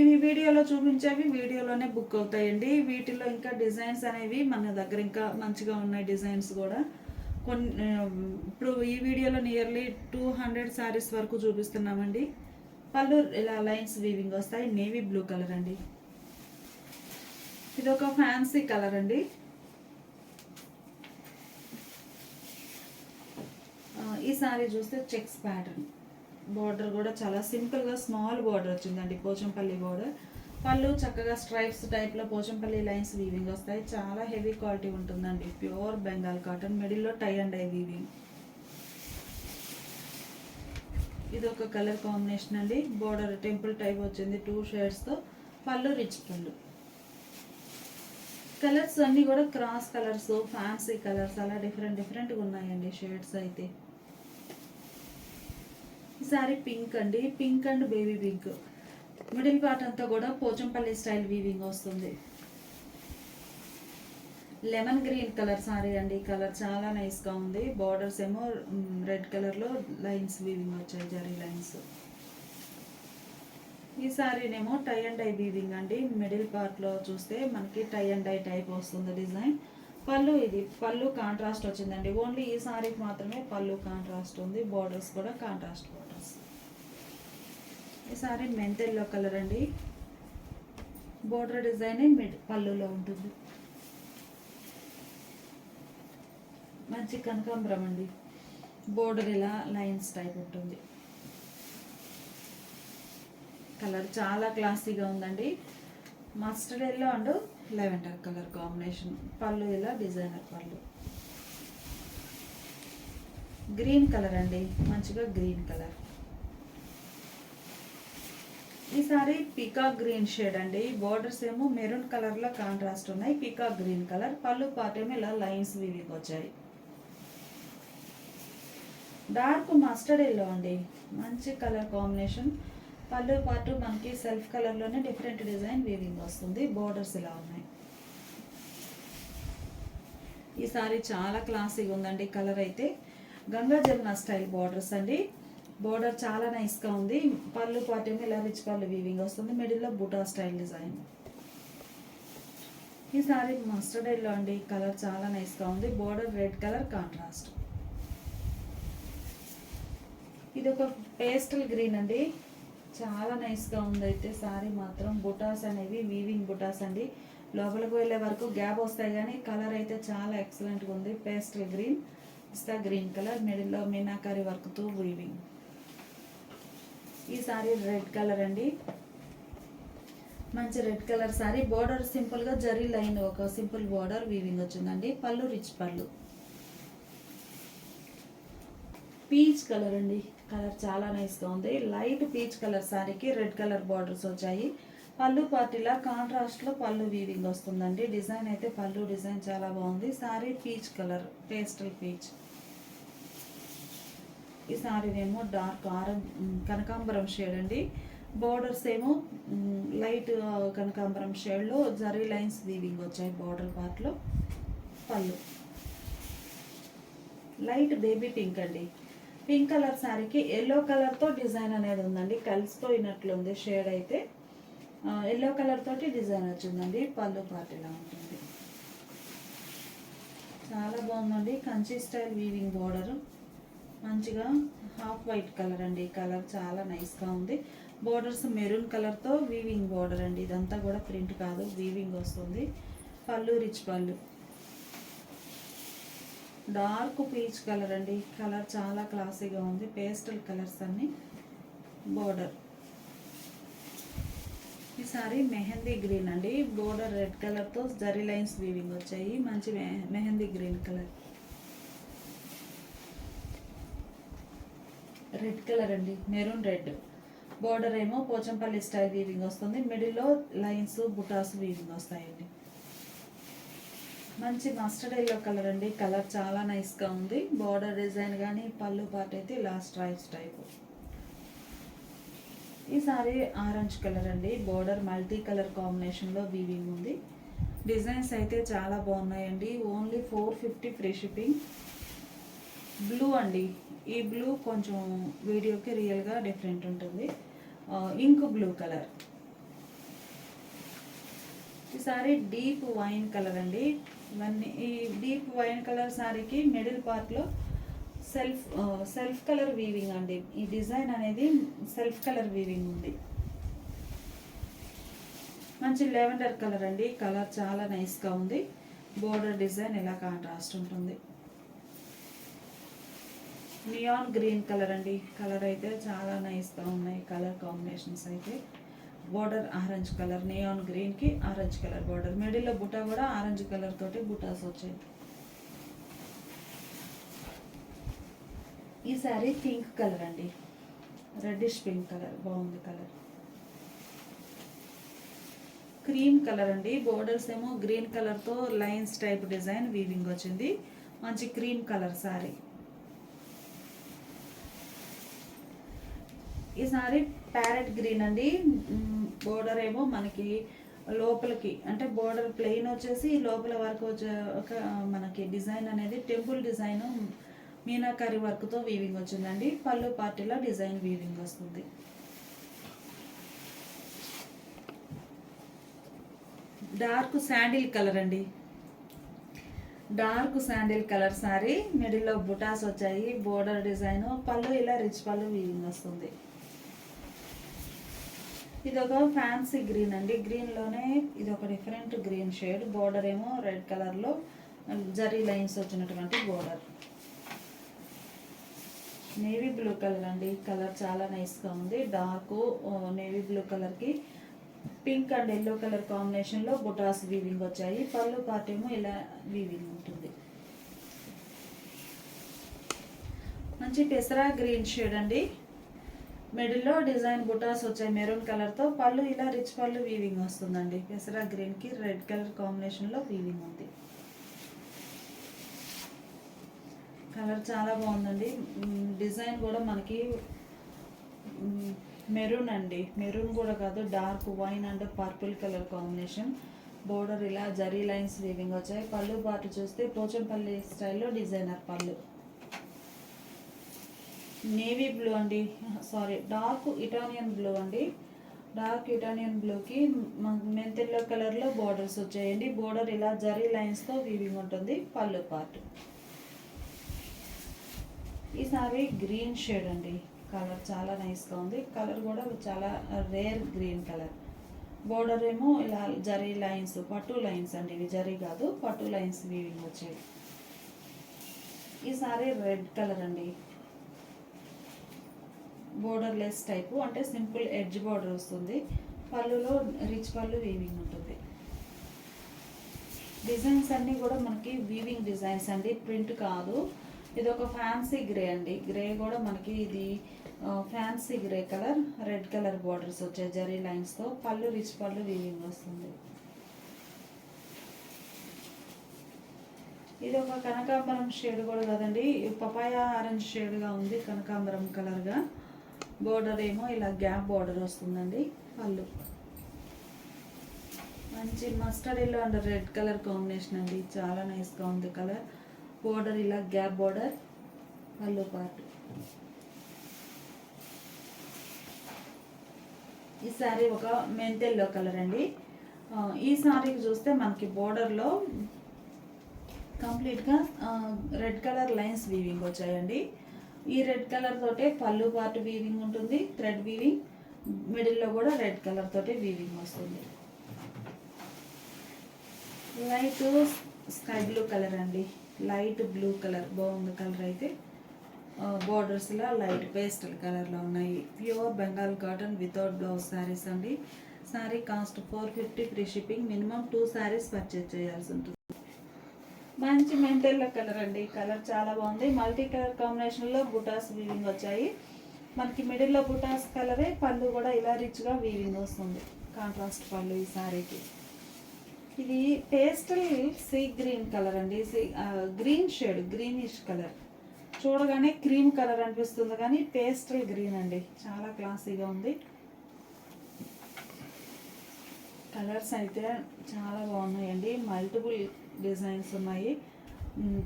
ఇవి వీడియోలో చూపించేవి వీడియోలోనే బుక్ అవుతాయండి. వీటిలో ఇంకా డిజైన్స్ అనేవి మన దగ్గర ఇంకా మంచిగా ఉన్నాయి. డిజైన్స్ కూడా కొన్ని ఇప్పుడు ఈ వీడియోలో నియర్లీ 200 శారీస్ వరకు చూపిస్తున్నామండి. పళ్ళు ఇలా లైన్స్ వీవింగ్ వస్తాయి. నేవీ బ్లూ కలర్ అండి, ఇది ఒక ఫ్యాన్సీ కలర్ అండి. ఈ సారీ చూస్తే చెక్స్ ప్యాటర్న్, బోర్డర్ కూడా చాలా సింపుల్గా స్మాల్ బోర్డర్ వచ్చిందండి, పోచంపల్లి బోర్డర్. పళ్ళు చక్కగా స్ట్రైప్స్ టైప్లో పోచంపల్లి లైన్స్ వీవింగ్ వస్తాయి. చాలా హెవీ క్వాలిటీ ఉంటుందండి, ప్యూర్ బెంగాల్ కాటన్. మిడిల్లో టై అండ్ డై వీవింగ్. ఇది ఒక కలర్ కాంబినేషన్ అండి. బోర్డర్ టెంపుల్ టైప్ వచ్చింది 2 షేడ్స్తో. పళ్ళు రిచ్ పళ్ళు. కలర్స్ అన్నీ కూడా క్రాస్ కలర్స్, ఫ్యాన్సీ కలర్స్, అలా డిఫరెంట్గా ఉన్నాయండి షేడ్స్ అయితే. ఈసారి పింక్ అండి, pink and baby pink. Middle part అంతా కూడా పోచంపల్లి స్టైల్ వీవింగ్ వస్తుంది. లెమన్ గ్రీన్ కలర్ సారీ అండి, కలర్ చాలా నైస్గా ఉంది. బార్డర్స్ ఏమో రెడ్ కలర్లో లైన్స్ వీవింగ్ వచ్చాయి, జరీ లైన్స్. ఈ సారీనేమో టై అండ్ డై వీవింగ్ అండి. మిడిల్ పార్ట్లో చూస్తే మనకి టై అండ్ డై టైప్ వస్తుంది డిజైన్. పళ్ళు, ఇది పళ్ళు కాంట్రాస్ట్ వచ్చిందండి. ఓన్లీ ఈ సారీకి మాత్రమే పళ్ళు కాంట్రాస్ట్ ఉంది. బార్డర్స్ కూడా కాంట్రాస్ట్ బార్డర్స్. ఈ సారీ మెంత్ ఎల్లో కలర్ అండి. బోర్డర్ డిజైన్ పళ్ళులో ఉంటుంది. మంచి కనకాంబరం అండి, బోర్డర్ ఇలా లైన్స్ టైప్ ఉంటుంది. కలర్ చాలా క్లాసీగా ఉందండి. Mustard yellow and lavender colour combination. పళ్ళు ఇలా డిజైనర్ పళ్ళు. గ్రీన్ కలర్ అండి, మంచిగా గ్రీన్ కలర్. ఈసారి పీకాక్ గ్రీన్ షేడ్ అండి. బోర్డర్స్ ఏమో మెరూన్ కలర్లో కాంట్రాస్ట్ ఉన్నాయి. Peacock green colour. పళ్ళు పార్ట్ ఏమో ఇలా లైన్స్ వీవింగ్ వచ్చాయి. డార్క్ మస్టర్డ్ ఎల్లో అండి, మంచి కలర్ కాంబినేషన్. పళ్ళు పాటు మనకి సెల్ఫ్ కలర్లోనే డిఫరెంట్ డిజైన్ వీవింగ్ వస్తుంది. బోర్డర్స్ ఇలా ఉన్నాయి. ఈ సారీ చాలా క్లాసీగా ఉందండి. కలర్ అయితే గంగా జమున స్టైల్ బోర్డర్స్ అండి. బోర్డర్ చాలా నైస్గా ఉంది. పళ్ళు పాటు ఏమో ఇలా రిచ్ పళ్ళు వీవింగ్ వస్తుంది. మిడిల్లో బుటా స్టైల్ డిజైన్. ఈ సారీ మస్టర్డ్ ఎల్లో అండి, కలర్ చాలా నైస్గా ఉంది. Border red colour contrast. ఇది ఒక పేస్టల్ గ్రీన్ అండి, చాలా నైస్గా ఉంది. అయితే సారీ మాత్రం బుటాస్ అనేవి వీవింగ్ బుటాస్ అండి. లోపలికి వెళ్ళే వరకు గ్యాప్ వస్తాయి కానీ కలర్ అయితే చాలా ఎక్సలెంట్గా ఉంది. పేస్టల్ గ్రీన్, పిస్తా గ్రీన్ కలర్, మిడిల్లో మీనాకారి వర్క్తో వీవింగ్. ఈ సారీ రెడ్ కలర్ అండి, మంచి రెడ్ కలర్ సారీ. బోర్డర్ సింపుల్గా జరీ లైన్ ఒక సింపుల్ బోర్డర్ వీవింగ్ వచ్చిందండి. పళ్ళు రిచ్ పళ్ళు. పీచ్ కలర్ అండి, కలర్ చాలా నైస్గా ఉంది. లైట్ పీచ్ కలర్ సారీకి రెడ్ కలర్ బార్డర్స్ వచ్చాయి. పళ్ళు పార్టీలా కాంట్రాస్ట్లో పళ్ళు వీవింగ్ వస్తుందండి. డిజైన్ అయితే పళ్ళు డిజైన్ చాలా బాగుంది. Sorry peach colour, pastel peach. ఈ సారీనేమో డార్క్ ఆరెంజ్ కనకాంబరం షేడ్ అండి. బార్డర్స్ ఏమో లైట్ కనకాంబరం షేడ్లో జరీ లైన్స్ వీవింగ్ వచ్చాయి బార్డర్ పార్ట్లో. పళ్ళు లైట్ బేబీ పింక్ అండి. పింక్ కలర్ శారీకి ఎల్లో కలర్తో డిజైన్ అనేది ఉందండి, కలిసిపోయినట్లుంది షేడ్ అయితే. ఎల్లో కలర్ తోటి డిజైన్ వచ్చిందండి. పళ్ళు పార్ట్ ఇలా ఉంటుంది. చాలా బాగుందండి. కంచి స్టైల్ వీవింగ్ బోర్డర్, మంచిగా హాఫ్ వైట్ కలర్ అండి. కలర్ చాలా నైస్గా ఉంది. బోర్డర్స్ మెరూన్ కలర్తో వీవింగ్ బోర్డర్ అండి. ఇదంతా కూడా ప్రింట్ కాదు, వీవింగ్ వస్తుంది. పళ్ళు రిచ్ పళ్ళు. డార్క్ పీచ్ కలర్ అండి, కలర్ చాలా క్లాసీగా ఉంది. పేస్టల్ కలర్స్ అన్ని. బోర్డర్ ఈ సారీ మెహందీ గ్రీన్ అండి, బోర్డర్ రెడ్ కలర్తో జరీ లైన్స్ వీవింగ్ వచ్చాయి. మంచి mehndi green colour, red colour అండి, మెరూన్ రెడ్. బోర్డర్ ఏమో పోచంపల్లి స్టైల్ వీవింగ్ వస్తుంది, మిడిల్లో లైన్స్ బుటాస్ వీవింగ్ వస్తాయండి. మంచి మస్టర్డ్ ఎల్లో కలర్ అండి, కలర్ చాలా నైస్గా ఉంది. బోర్డర్ డిజైన్ కానీ పళ్ళు పార్ట్ అయితే లాస్ట్ స్ట్రైప్స్ టైప్. ఈ సారీ ఆరెంజ్ కలర్ అండి, బోర్డర్ మల్టీ కలర్ కాంబినేషన్లో వీవింగ్ ఉంది. డిజైన్స్ అయితే చాలా బాగున్నాయండి. Only 450 free shipping. బ్లూ అండి, ఈ బ్లూ కొంచెం వీడియోకి రియల్గా డిఫరెంట్ ఉంటుంది. Ink blue colour. ఈ సారీ డీప్ వైన్ కలర్ అండి. ఇవన్నీ ఈ డీప్ వైన్ కలర్ సారీకి మిడిల్ పార్ట్లో సెల్ఫ్ కలర్ వీవింగ్ అండి. ఈ డిజైన్ అనేది సెల్ఫ్ కలర్ వీవింగ్ ఉంది. మంచి లెవెండర్ కలర్ అండి, కలర్ చాలా నైస్గా ఉంది. బోర్డర్ డిజైన్ ఇలా కాంట్రాస్ట్ ఉంటుంది. నియాన్ గ్రీన్ కలర్ అండి, కలర్ అయితే చాలా నైస్గా ఉన్నాయి కలర్ కాంబినేషన్స్ అయితే. బోర్డర్ ఆరెంజ్ కలర్, నియాన్ గ్రీన్కి ఆరెంజ్ కలర్ బోర్డర్. మిడిల్లో బుటా కూడా ఆరెంజ్ కలర్ తోటి బుటాస్ వచ్చాయి. ఈ సారీ పింక్ కలర్ అండి, రెడ్డిష్ పింక్ కలర్, బాగుంది కలర్. క్రీమ్ కలర్ అండి, బోర్డర్స్ ఏమో గ్రీన్ కలర్తో లైన్స్ టైప్ డిజైన్ వీవింగ్ వచ్చింది. మంచి క్రీమ్ కలర్ సారీ. ఈ సారీ ప్యారెట్ గ్రీన్ అండి, బోర్డర్ ఏమో మనకి లోపలికి అంటే బోర్డర్ ప్లెయిన్ వచ్చేసి లోపల వరకు వచ్చే మనకి డిజైన్ అనేది టెంపుల్ డిజైన్ మీనాకారి వర్క్తో వీవింగ్ వచ్చిందండి. పళ్ళు పార్టీలో డిజైన్ వీవింగ్ వస్తుంది. డార్క్ శాండిల్ కలర్ అండి, డార్క్ శాండిల్ కలర్ సారీ. మిడిల్లో బుటాస్ వచ్చాయి, బోర్డర్ డిజైన్, పళ్ళు ఇలా రిచ్ పళ్ళు వీవింగ్ వస్తుంది. ఇది ఒక ఫ్యాన్సీ గ్రీన్ అండి, గ్రీన్లోనే ఇది ఒక డిఫరెంట్ గ్రీన్ షేడ్. బోర్డర్ ఏమో రెడ్ కలర్లో జరీ లైన్స్ వచ్చినటువంటి బోర్డర్. నేవీ బ్లూ కలర్ అండి, కలర్ చాలా నైస్గా ఉంది. డార్క్ నేవీ బ్లూ కలర్కి పింక్ అండ్ ఎల్లో కలర్ కాంబినేషన్లో బుటాస్ వీవింగ్ వచ్చాయి. పళ్ళు పార్ట్ ఏమో ఇలా వీవింగ్ ఉంటుంది. మంచి పెసరా గ్రీన్ షేడ్ అండి, మిడిల్లో డిజైన్ బుటాస్ వచ్చాయి మెరూన్ కలర్తో. పళ్ళు ఇలా రిచ్ పళ్ళు వీవింగ్ వస్తుందండి. పెసరా గ్రీన్కి రెడ్ కలర్ కాంబినేషన్లో వీవింగ్ ఉంది. కలర్ చాలా బాగుందండి. డిజైన్ కూడా మనకి మెరూన్ అండి, మెరూన్ కూడా కాదు, dark wine and purple colour combination. Border ఇలా జరీ లైన్స్ వీవింగ్ వచ్చాయి. పళ్ళు పాటు చూస్తే పోచంపల్లి స్టైల్లో డిజైనర్ పళ్ళు. నేవీ బ్లూ అండి, సారీ డార్క్ ఇటాలియన్ బ్లూ అండి. డార్క్ ఇటాలియన్ బ్లూకి మెంతెల్లో కలర్లో బోర్డర్స్ వచ్చాయండి. బోర్డర్ ఇలా జరీ లైన్స్తో వీవింగ్ ఉంటుంది. పళ్ళు పార్ట్. ఈ సారీ గ్రీన్ షేడ్ అండి, కలర్ చాలా నైస్గా ఉంది. కలర్ కూడా చాలా రేర్ గ్రీన్ కలర్. బోర్డర్ ఏమో ఇలా జరీ లైన్స్, పట్టు లైన్స్ అండి, ఇవి జరీ కాదు పట్టు లైన్స్ వీవింగ్ వచ్చాయి. ఈ సారీ రెడ్ కలర్ అండి, బోర్డర్ లెస్ టైపు, అంటే సింపుల్ ఎడ్జ్ బోర్డర్ వస్తుంది. పళ్ళులో రిచ్ పళ్ళు వీవింగ్ ఉంటుంది. డిజైన్స్ అన్నీ కూడా మనకి వీవింగ్ డిజైన్స్ అండి, ప్రింట్ కాదు. ఇది ఒక ఫ్యాన్సీ గ్రే అండి, గ్రే కూడా మనకి ఇది fancy grey colour, red colour borders వచ్చాయి జరీ లైన్స్తో. పళ్ళు రిచ్ పళ్ళు వీవింగ్ వస్తుంది. ఇది ఒక కనకాంబరం షేడ్ కూడా కదండి, పపాయ ఆరెంజ్ షేడ్గా ఉంది, కనకాంబరం కలర్గా. బోర్డర్ ఏమో ఇలా గ్యాప్ బోర్డర్ వస్తుందండి. పళ్ళు మంచి mustard yellow and red colour combination అండి, చాలా నైస్గా ఉంది కలర్. బోర్డర్ ఇలా గ్యాప్ బోర్డర్. పళ్ళు పార్ట్. ఈ సారీ ఒక మెంతెల్లో కలర్ అండి. ఈ సారీకి చూస్తే మనకి బోర్డర్లో కంప్లీట్గా రెడ్ కలర్ లైన్స్ వీవింగ్ వచ్చాయండి. ఈ రెడ్ కలర్ తోటే పళ్ళు పార్ట్ వీవింగ్ ఉంటుంది, థ్రెడ్ వీవింగ్. మిడిల్లో కూడా రెడ్ కలర్ తోటే వీవింగ్ వస్తుంది. లైట్ స్కై బ్లూ కలర్ అండి, లైట్ బ్లూ కలర్, బాగుంది కలర్ అయితే. బోర్డర్స్లో లైట్ పేస్టల్ కలర్లో ఉన్నాయి. Pure Bengal cotton without blouse saris అండి. Sari cost 450 free shipping. Minimum 2 saris purchase చేయాల్సి ఉంటుంది. మంచి మెంతెల్లో కలర్ అండి. కలర్ చాలా బాగుంది. మల్టీ కలర్ కాంబినేషన్లో బుటాస్ వీవింగ్ వచ్చాయి. మనకి మిడిల్లో బుటాస్ కలరే, పళ్ళు కూడా ఇలా రిచ్గా వీవింగ్ వస్తుంది. కాంట్రాస్ట్ పళ్ళు ఈ శారీకి. ఇది పేస్టల్ సీ గ్రీన్ కలర్ అండి. Green shade, greenish colour. చూడగానే క్రీమ్ కలర్ అనిపిస్తుంది కానీ పేస్టల్ గ్రీన్ అండి. చాలా క్లాసీగా ఉంది. కలర్స్ అయితే చాలా బాగున్నాయండి. మల్టిపుల్ డిజైన్స్ ఉన్నాయి.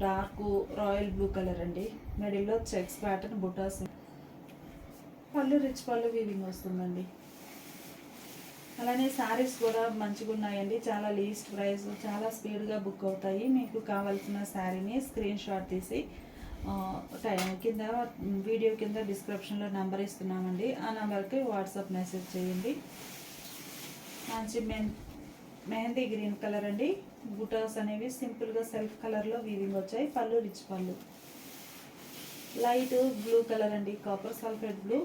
డార్క్ రాయల్ బ్లూ కలర్ అండి. మిడిల్లో చెక్స్ ప్యాటర్న్ బుటాస్. పళ్ళు రిచ్ పళ్ళు వీవింగ్ వస్తుందండి. అలానే శారీస్ కూడా మంచిగా ఉన్నాయండి. చాలా లీస్ట్ ప్రైస్, చాలా స్పీడ్గా బుక్ అవుతాయి. మీకు కావాల్సిన శారీని స్క్రీన్ షాట్ తీసి కింద వీడియో కింద డిస్క్రిప్షన్లో నెంబర్ ఇస్తున్నామండి. ఆ నెంబర్కి వాట్సాప్ మెసేజ్ చేయండి. మంచి మెహందీ గ్రీన్ కలర్ అండి. బుటాస్ అనేవి సింపుల్గా సెల్ఫ్ కలర్లో వీవింగ్ వచ్చాయి. పళ్ళు రిచ్ పళ్ళు. లైట్ బ్లూ కలర్ అండి, కాపర్ సల్ఫేట్ బ్లూ.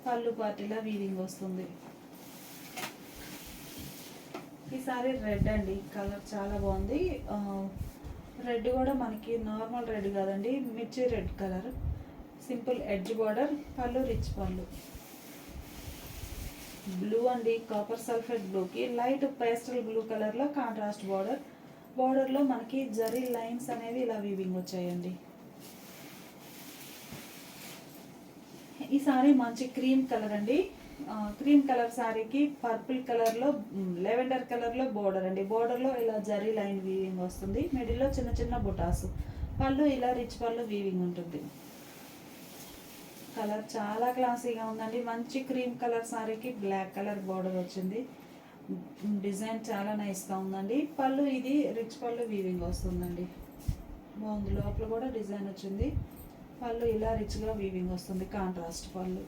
పళ్ళు పార్టీలా వీవింగ్ వస్తుంది. ఈసారి రెడ్ అండి. కలర్ చాలా బాగుంది. రెడ్ కూడా మనకి నార్మల్ రెడ్ కాదండి, మిర్చి red colour. Simple edge border. పళ్ళు రిచ్ పళ్ళు. బ్లూ అండి, కాపర్ సల్ఫేట్ బ్లూకి లైట్ పేస్టల్ బ్లూ కలర్లో కాంట్రాస్ట్ బార్డర్. బార్డర్లో మనకి జరీ లైన్స్ అనేవి ఇలా వీవింగ్ వచ్చాయండి. ఈ సారీ మంచి క్రీమ్ కలర్ అండి. క్రీమ్ కలర్ శారీకి పర్పుల్ కలర్లో, లెవెండర్ కలర్లో బోర్డర్ అండి. బోర్డర్లో ఇలా జరీ లైన్ వీవింగ్ వస్తుంది. మిడిల్లో చిన్న చిన్న బుటాసు. పళ్ళు ఇలా రిచ్ పళ్ళు వీవింగ్ ఉంటుంది. కలర్ చాలా క్లాసీగా ఉందండి. మంచి క్రీమ్ కలర్ శారీకి బ్లాక్ కలర్ బోర్డర్ వచ్చింది. డిజైన్ చాలా నైస్గా ఉందండి. పళ్ళు ఇది రిచ్ పళ్ళు వీవింగ్ వస్తుందండి. బాగుంది. లోపల కూడా డిజైన్ వచ్చింది. పళ్ళు ఇలా రిచ్గా వీవింగ్ వస్తుంది. కాంట్రాస్ట్ పళ్ళు.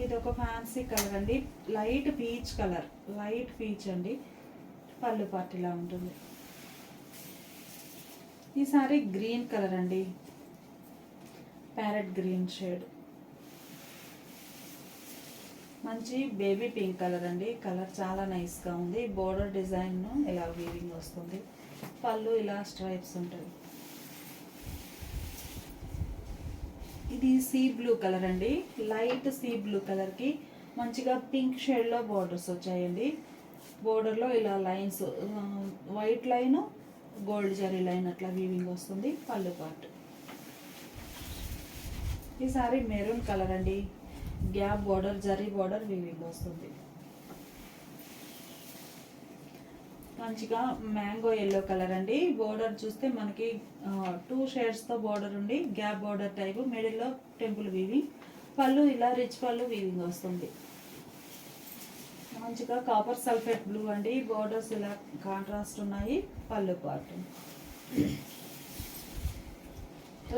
ఇది ఒక ఫ్యాన్సీ కలర్ అండి. Light peach colour, light peach అండి. పళ్ళు పార్టీలా ఉంటుంది. ఈ సారీ గ్రీన్ కలర్ అండి, ప్యారెట్ గ్రీన్ షేడ్. మంచి బేబీ పింక్ కలర్ అండి. కలర్ చాలా నైస్గా ఉంది. బోర్డర్ డిజైన్ ఇలా వీవింగ్ వస్తుంది. పళ్ళు ఇలా స్ట్రైప్స్ ఉంటాయి. ఇది సీ బ్లూ కలర్ అండి. లైట్ సీ బ్లూ కలర్కి మంచిగా పింక్ షేడ్లో బోర్డర్స్ వచ్చాయండి. బోర్డర్లో ఇలా lines, white line, gold zari line అట్లా వీవింగ్ వస్తుంది. పళ్ళు పార్ట్. ఈ సారీ మెరూన్ కలర్ అండి. Gap border, zari border weaving వస్తుంది. మంచిగా మ్యాంగో ఎల్లో కలర్ అండి. బోర్డర్ చూస్తే మనకి 2 షేడ్స్తో బోర్డర్ ఉండి గ్యాప్ బోర్డర్ టైపు. మిడిల్లో టెంపుల్ వీవింగ్. పళ్ళు ఇలా రిచ్ పళ్ళు వీవింగ్ వస్తుంది. మంచిగా కాపర్ సల్ఫేట్ బ్లూ అండి. బోర్డర్స్ ఇలా కాంట్రాస్ట్ ఉన్నాయి. పళ్ళు పార్ట్.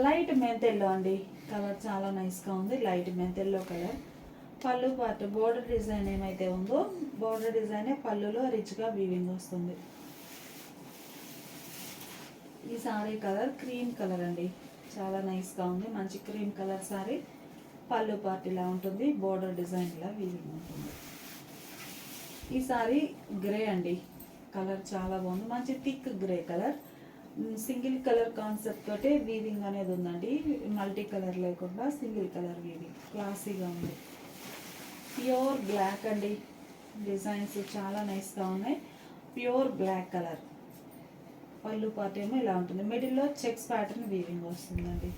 లైట్ మెంతెల్లో అండి. కలర్ చాలా నైస్గా ఉంది. లైట్ మెంతెల్లో కలర్. పళ్ళు పార్ట్. బోర్డర్ డిజైన్ ఏమైతే ఉందో బోర్డర్ డిజైనే పళ్ళులో రిచ్గా వీవింగ్ వస్తుంది. ఈ సారీ కలర్ క్రీమ్ కలర్ అండి. చాలా నైస్గా ఉంది. మంచి క్రీమ్ కలర్ సారీ. పళ్ళు పార్ట్ ఇలా ఉంటుంది. బోర్డర్ డిజైన్ ఇలా వీవింగ్ ఉంటుంది. ఈ సారీ గ్రే అండి. కలర్ చాలా బాగుంది. మంచి thick grey colour. Single colour concept తోటే వీవింగ్ అనేది ఉందండి. మల్టీ కలర్ లేకుండా సింగిల్ కలర్ వీవింగ్. క్లాసీగా ఉంది. ప్యూర్ బ్లాక్ అండి. డిజైన్స్ చాలా నైస్గా ఉన్నాయి. Pure black colour. పళ్ళు పార్ట్ ఏమో ఇలా ఉంటుంది. మిడిల్లో చెక్స్ ప్యాటర్న్ వీవింగ్ వస్తుందండి.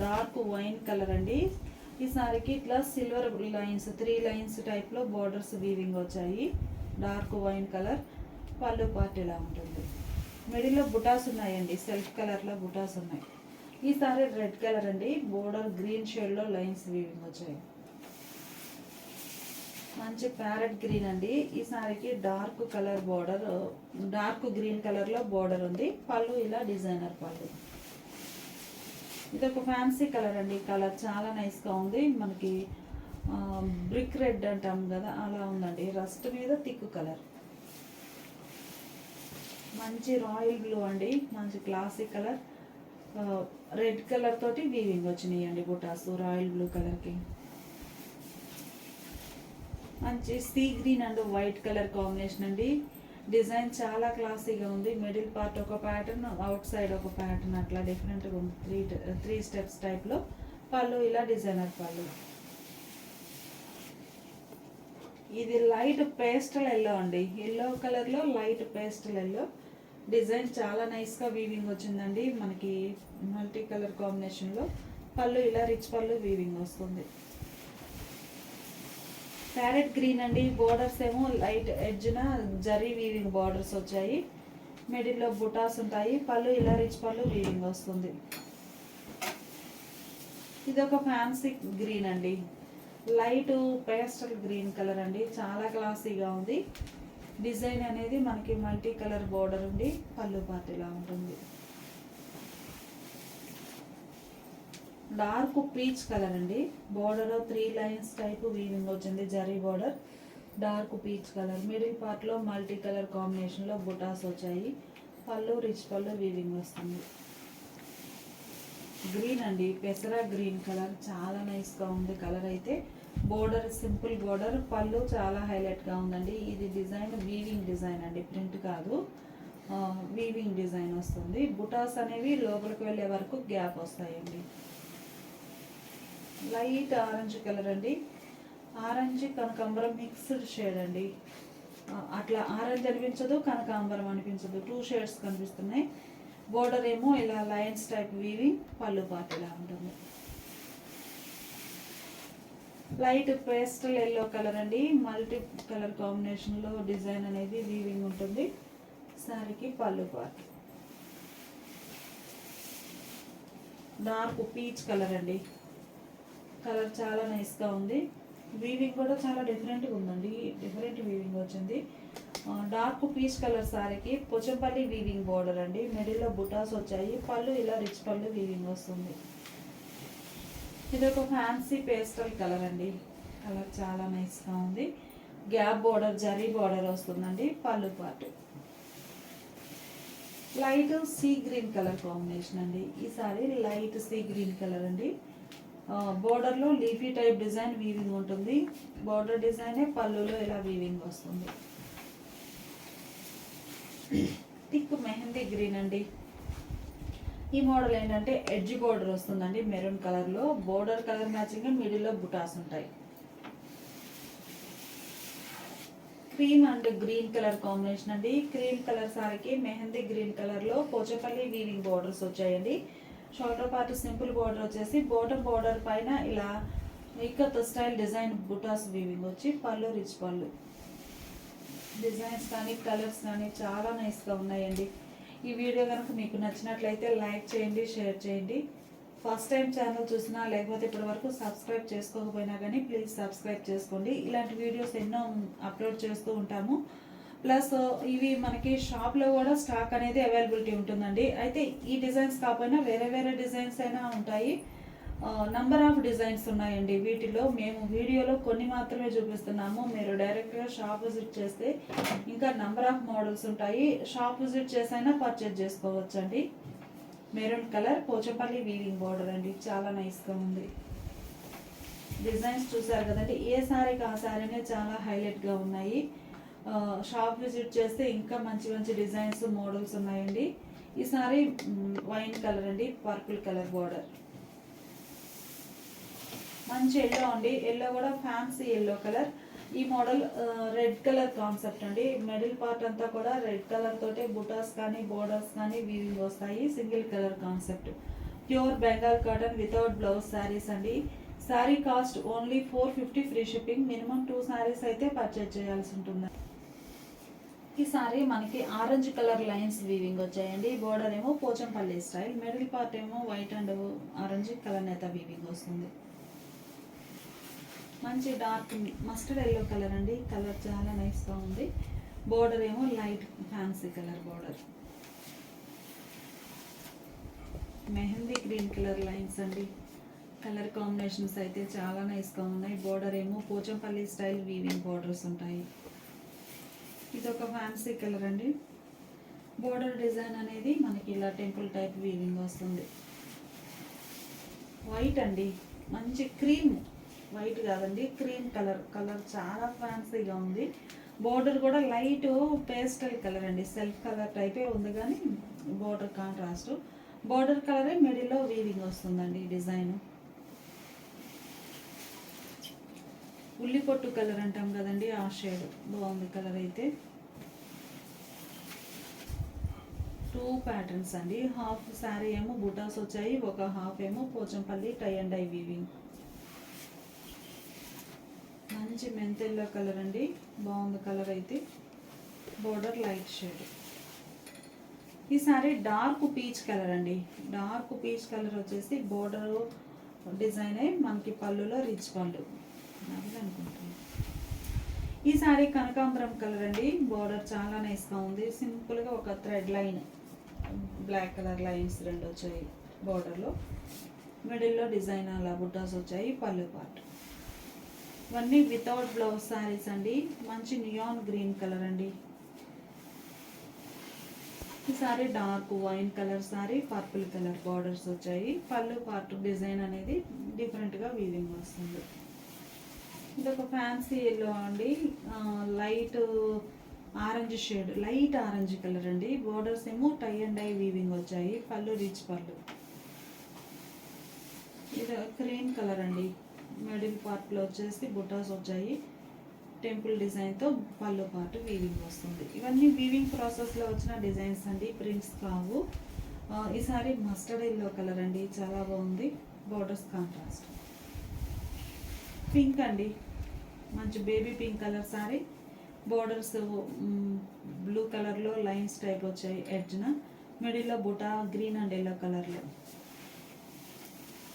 డార్క్ వైన్ కలర్ అండి. ఈ సారీకి ఇట్లా సిల్వర్ లైన్స్, 3 లైన్స్ టైప్లో బోర్డర్స్ వీవింగ్ వచ్చాయి. Dark wine colour. పళ్ళు పార్ట్ ఇలా ఉంటుంది. మిడిల్లో బుటాస్ ఉన్నాయండి. సెల్ఫ్ కలర్లో బుటాస్ ఉన్నాయి. ఈ సారీ రెడ్ కలర్ అండి. బోర్డర్ గ్రీన్ షేడ్లో లైన్స్ వీవింగ్ వచ్చాయి. మంచి ప్యారెట్ గ్రీన్ అండి. ఈ సారీకి dark colour border, dark green కలర్లో బోర్డర్ ఉంది. పళ్ళు ఇలా డిజైనర్ పళ్ళు. ఇది ఒక ఫ్యాన్సీ కలర్ అండి. కలర్ చాలా నైస్గా ఉంది. మనకి బ్రిక్ రెడ్ అంటాం కదా, అలా ఉందండి. రస్ట్ మీద థిక్ కలర్. మంచి రాయల్ బ్లూ అండి. మంచి క్లాసిక్ కలర్. రెడ్ కలర్ తోటి వీవింగ్ వచ్చినాయి అండి బుటాస్ రాయల్ బ్లూ కలర్కి. మంచి sea green and white colour combination అండి. డిజైన్ చాలా క్లాసీగా ఉంది. మిడిల్ పార్ట్ ఒక ప్యాటర్న్, అవుట్ సైడ్ ఒక ప్యాటర్న్, అట్లా డిఫరెంట్గా ఉంది. త్రీ స్టెప్స్ టైప్లో పళ్ళు, ఇలా డిజైనర్ పళ్ళు. ఇది లైట్ పేస్టల్ ఎల్లో అండి, ఎల్లో కలర్లో లైట్ పేస్టల్ ఎల్లో. డిజైన్ చాలా నైస్గా వీవింగ్ వచ్చిందండి. మనకి మల్టీ కలర్ కాంబినేషన్లో పళ్ళు, ఇలా రిచ్ పళ్ళు వీవింగ్ వస్తుంది. ప్యారెట్ గ్రీన్ అండి. బోర్డర్స్ ఏమో లైట్ ఎడ్జ్న జరీ వీవింగ్ బోర్డర్స్ వచ్చాయి. మిడిల్లో బుటాస్ ఉంటాయి. పళ్ళు ఇలా రిచ్ పళ్ళు వీవింగ్ వస్తుంది. ఇది ఒక ఫ్యాన్సీ గ్రీన్ అండి, లైట్ పేస్టల్ గ్రీన్ కలర్ అండి. చాలా క్లాసీగా ఉంది. డిజైన్ అనేది మనకి మల్టీ కలర్ బోర్డర్ ఉండి పళ్ళు పార్ట్ ఇలా ఉంటుంది. డార్క్ పీచ్ కలర్ అండి. బోర్డర్ 3 లైన్స్ టైప్ వీవింగ్ వచ్చింది, zari border. Dark peach colour. Middle పార్ట్లో మల్టీ కలర్ కాంబినేషన్లో బుటాస్ వచ్చాయి. పళ్ళు రిచ్ పళ్ళు వీవింగ్ వస్తుంది. గ్రీన్ అండి, పెసరా గ్రీన్ కలర్. చాలా నైస్గా ఉంది కలర్ అయితే. బోర్డర్ సింపుల్ బోర్డర్, పళ్ళు చాలా హైలైట్గా ఉందండి. ఇది డిజైన్ వీవింగ్ డిజైన్ అండి, ప్రింట్ కాదు, వీవింగ్ డిజైన్ వస్తుంది. బుటాస్ అనేవి లోపలికి వెళ్ళే వరకు గ్యాప్ వస్తాయండి. లైట్ ఆరెంజ్ కలర్ అండి. ఆరెంజ్ కనకాంబరం మిక్స్డ్ షేడ్ అండి. అట్లా ఆరెంజ్ అనిపించదు, కనకాంబరం అనిపించదు, 2 షేడ్స్ కనిపిస్తున్నాయి. బోర్డర్ ఏమో ఇలా లైన్స్ టైప్ వీవింగ్, పళ్ళు పార్ట్ ఇలా ఉంటుంది. లైట్ పేస్టల్ ఎల్లో కలర్ అండి. మల్టీ కలర్ కాంబినేషన్లో డిజైన్ అనేది వీవింగ్ ఉంటుంది. శారీకి పళ్ళు పార్ట్. డార్క్ పీచ్ కలర్ అండి. కలర్ చాలా నైస్గా ఉంది. వీవింగ్ కూడా చాలా డిఫరెంట్గా ఉందండి, డిఫరెంట్ వీవింగ్ వచ్చింది. డార్క్ పీచ్ కలర్ సారీకి పోచంపల్లి వీవింగ్ బోర్డర్ అండి. మిడిల్లో బుటాస్ వచ్చాయి. పళ్ళు ఇలా రిచ్ పళ్ళు వీవింగ్ వస్తుంది. ఇది ఒక ఫ్యాన్సీ పేస్టల్ కలర్ అండి. కలర్ చాలా నైస్గా ఉంది. గ్యాప్ బోర్డర్, జరీ బోర్డర్ వస్తుందండి. పళ్ళు part. Light sea green colour combination అండి. ఈ sorry light sea green colour అండి. బోర్డర్లో లీఫీ టైప్ డిజైన్ వీవింగ్ ఉంటుంది. బోర్డర్ డిజైనే పళ్ళులో ఇలా వీవింగ్ వస్తుంది. థిక్ మెహందీ గ్రీన్ అండి. ఈ మోడల్ ఏంటంటే ఎడ్జ్ బోర్డర్ వస్తుందండి, మెరూన్ కలర్లో. బోర్డర్ కలర్ మ్యాచింగ్, మిడిల్లో బుటాస్ ఉంటాయి. Cream and green colour combination అండి. క్రీమ్ కలర్ సారీకి మెహందీ గ్రీన్ కలర్లో పోచపల్లి వీవింగ్ బోర్డర్స్ వచ్చాయండి. షోల్డర్ పార్ట్ సింపుల్ బోర్డర్ వచ్చేసి బాటమ్ బోర్డర్ పైన ఇలా ఇక్కత్ స్టైల్ డిజైన్ బుటాస్ వీవింగ్ వచ్చి పళ్ళు రిచ్ పళ్ళు. డిజైన్స్ కానీ కలర్స్ కానీ చాలా నైస్గా ఉన్నాయండి. ఈ వీడియో కనుక మీకు నచ్చినట్లయితే లైక్ చేయండి, షేర్ చేయండి. ఫస్ట్ టైం ఛానల్ చూసినా లేకపోతే ఇప్పటి వరకు సబ్స్క్రైబ్ చేసుకోకపోయినా కానీ ప్లీజ్ సబ్స్క్రైబ్ చేసుకోండి. ఇలాంటి వీడియోస్ ఎన్నో అప్లోడ్ చేస్తూ ఉంటాము. ప్లస్ ఇవి మనకి షాప్లో కూడా స్టాక్ అనేది అవైలబిలిటీ ఉంటుందండి. అయితే ఈ డిజైన్స్ కాకపోయినా వేరే వేరే డిజైన్స్ అయినా ఉంటాయి. నంబర్ ఆఫ్ డిజైన్స్ ఉన్నాయండి. వీటిలో మేము వీడియోలో కొన్ని మాత్రమే చూపిస్తున్నాము. మీరు డైరెక్ట్గా షాప్ విజిట్ చేస్తే ఇంకా నంబర్ ఆఫ్ మోడల్స్ ఉంటాయి. షాప్ విజిట్ చేసైనా పర్చేజ్ చేసుకోవచ్చండి. Maroon colour Pochampally weaving border అండి. చాలా నైస్గా ఉంది. డిజైన్స్ చూసారు కదండి, ఏ శారీకి ఆ శారీనే చాలా హైలైట్గా ఉన్నాయి. షాప్ విజిట్ చేస్తే ఇంకా మంచి మంచి డిజైన్స్ మోడల్స్ ఉన్నాయండి. ఈ సారీ వైన్ కలర్ అండి, పర్పుల్ కలర్ బోర్డర్. మంచి ఎల్లో అండి, ఎల్లో కూడా ఫ్యాన్సీ ఎల్లో కలర్. ఈ మోడల్ రెడ్ కలర్ కాన్సెప్ట్ అండి. మిడిల్ పార్ట్ అంతా కూడా రెడ్ కలర్ తోటే బుటాస్ కానీ బోర్డర్స్ కానీ వీవింగ్ వస్తాయి. Single colour concept. Pure Bengal cotton without blouse saris అండి. Sari cost only 450 free shipping. Minimum 2 saris అయితే పర్చేజ్ చేయాల్సి ఉంటుంది. ఈ సారీ మనకి ఆరెంజ్ కలర్ లైన్స్ వీవింగ్ వచ్చాయండి. బోర్డర్ ఏమో పోచంపల్లి స్టైల్. మిడిల్ పార్ట్ ఏమో వైట్ అండ్ ఆరెంజ్ కలర్ నేత వీవింగ్ వస్తుంది. మంచి డార్క్ మస్టర్డ్ ఎల్లో కలర్ అండి. కలర్ చాలా నైస్గా ఉంది. బోర్డర్ ఏమో light fancy colour border. Mehndi green colour lines అండి. కలర్ కాంబినేషన్స్ అయితే చాలా నైస్గా ఉన్నాయి. బోర్డర్ ఏమో పోచంపల్లి స్టైల్ వీవింగ్ బోర్డర్స్ ఉంటాయి. ఇది ఒక ఫ్యాన్సీ కలర్ అండి. బోర్డర్ డిజైన్ అనేది మనకి ఇలా టెంపుల్ టైప్ వీవింగ్ వస్తుంది. వైట్ అండి, మంచి క్రీమ్ వైట్ కాదండి, క్రీమ్ కలర్. కలర్ చాలా ఫ్యాన్సీగా ఉంది. బోర్డర్ కూడా లైట్ పేస్టల్ కలర్ అండి, సెల్ఫ్ కలర్ టైపే ఉంది కానీ బోర్డర్ కాంట్రాస్ట్. బోర్డర్ కలరే మిడిల్లో వీవింగ్ వస్తుందండి డిజైన్. ఉల్లి పొట్టు కలర్ అంటాం కదండి, ఆ షేడ్ బాగుంది కలర్ అయితే. 2 ప్యాటర్న్స్ అండి. హాఫ్ శారీ ఏమో బుటాస్ వచ్చాయి, ఒక హాఫ్ ఏమో Pochampally tie and dye weaving. మంచి మెంతెల్లో కలర్ అండి, బాగుంది కలర్ అయితే. Border light shade. ఈ సారీ డార్క్ పీచ్ కలర్ అండి. డార్క్ పీచ్ కలర్ వచ్చేసి బోర్డర్ డిజైన్ అయి మనకి పళ్ళులో రిచ్ పళ్ళు అనుకుంటున్నాను. ఈ సారీ కనకాంబరం కలర్ అండి. బోర్డర్ చాలా నైస్గా ఉంది. సింపుల్గా ఒక thread line, black colour lines 2 వచ్చాయి బోర్డర్లో. మిడిల్లో డిజైన్ అలా బుట్టాస్ వచ్చాయి. పళ్ళు పార్ట్. ఇవన్నీ వితౌట్ బ్లౌజ్ శారీస్ అండి. మంచి నియాన్ గ్రీన్ కలర్ అండి. ఈ sari dark wine colour sorry, purple colour borders వచ్చాయి. పళ్ళు పార్ట్ డిజైన్ అనేది డిఫరెంట్గా వీవింగ్ వస్తుంది. ఇదొక ఫ్యాన్సీ ఎల్లో అండి, light orange shade, light orange colour అండి. బోర్డర్స్ ఏమో టై అండ్ డై వీవింగ్ వచ్చాయి. పళ్ళు రిచ్ పళ్ళు. ఇది క్రీమ్ కలర్ అండి. మిడిల్ పార్ట్లో వచ్చేసి బుటాస్ వచ్చాయి. టెంపుల్ డిజైన్తో పళ్ళు పార్ట్ వీవింగ్ వస్తుంది. ఇవన్నీ వీవింగ్ ప్రాసెస్లో వచ్చిన డిజైన్స్ అండి, ప్రింట్స్ కావు. ఈసారి మస్టర్డ్ ఎల్లో కలర్ అండి, చాలా బాగుంది. Borders contrast. పింక్ అండి, మంచి baby pink colour sorry. Borders blue కలర్లో లైన్స్ టైప్ వచ్చాయి ఎడ్జ్న. మిడిల్లో బుటా గ్రీన్ అండ్ ఎల్లో కలర్లో.